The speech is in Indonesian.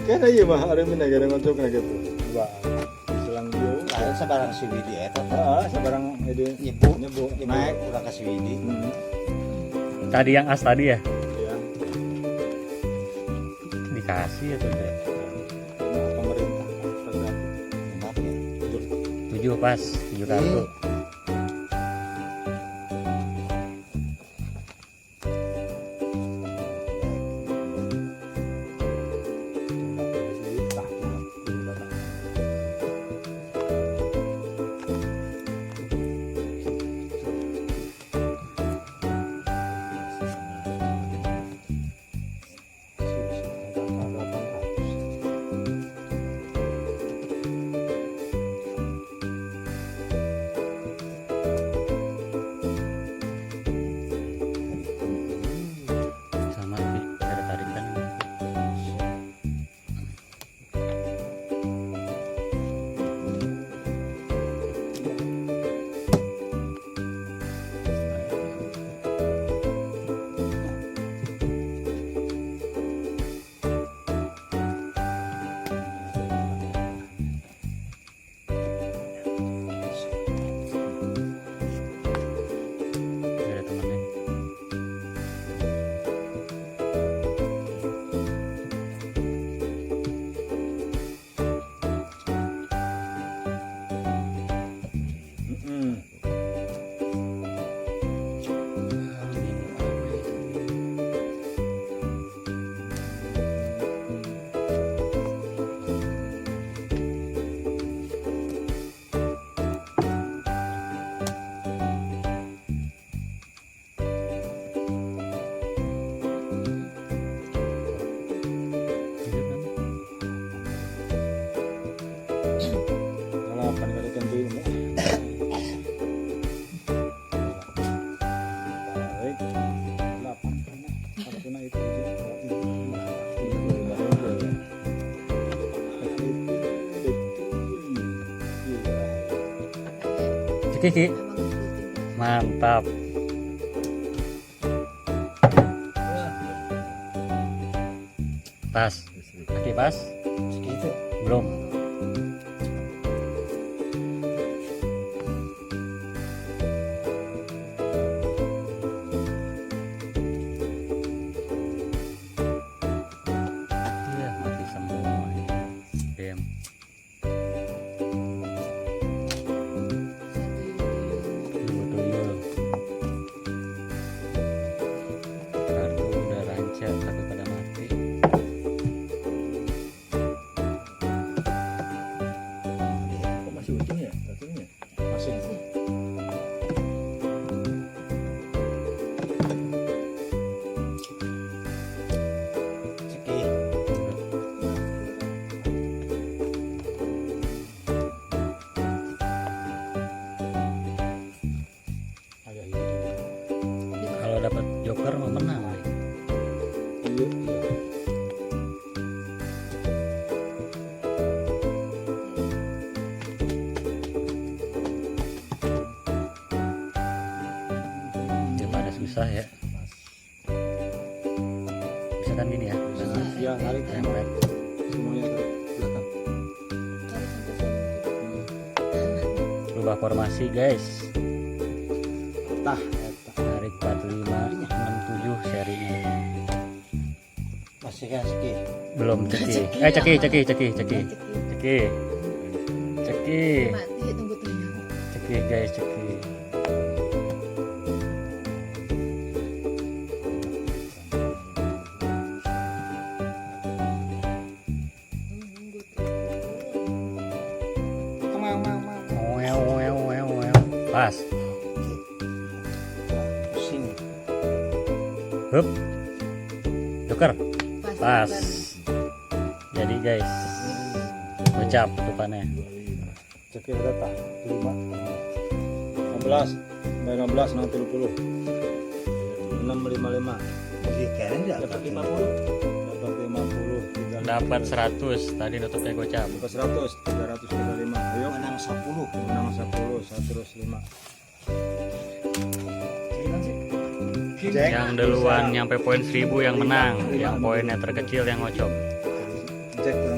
Karena iya mah Remi negara ngocoknya gitu. Wah, selang dia. Ada sebarang si Widi eta. Sebarang ide Nyebu naik udah ke si Widi. Tadi yang as tadi ya? Iya. Dikasih atau enggak? Pemerintah program. Berapa ya? 7 pas, 7 kartu. Sama sih, ada tarikan. Ada temennya. Kalau akan kali tentu ini. Baik. 8 karena kartuna itu Cekiki. Mantap. Pas. Kaki pas? Segitu. Belum. Iya, mati semua ini. Dem. Tuyul. Kartu udah rancak, kartu pada mati. kok masih ujung ya? Kartunya masih. Seki. Agak ini. Kalau dapat joker mah menang. Iya, iya. Daripada susah ya. Bisa kan gini ya? Iya, tarik Rempet. semuanya ke belakang. Rubah formasi guys. Tah, eta. Tarik 45 67 serinya. Masih kan Seki. Belum ceki. Ceki. Mati tunggu tunggu. Ceki guys, ceki. Pas. Pusing. Hup. Joker. Pas. Pas. Jadi guys, ucap tutupannya. Cekir data 5 15 15 nanti 30 655 Jadi keren enggak? dapat 50 dapat 50 Dapat 100. Tadi nutupnya gocap. dapat 100 335 ayo Menang 10. menang 10 105 Cek. Yang duluan nyampe poin 1000 yang menang. Yang poinnya terkecil yang ngocok. cek lah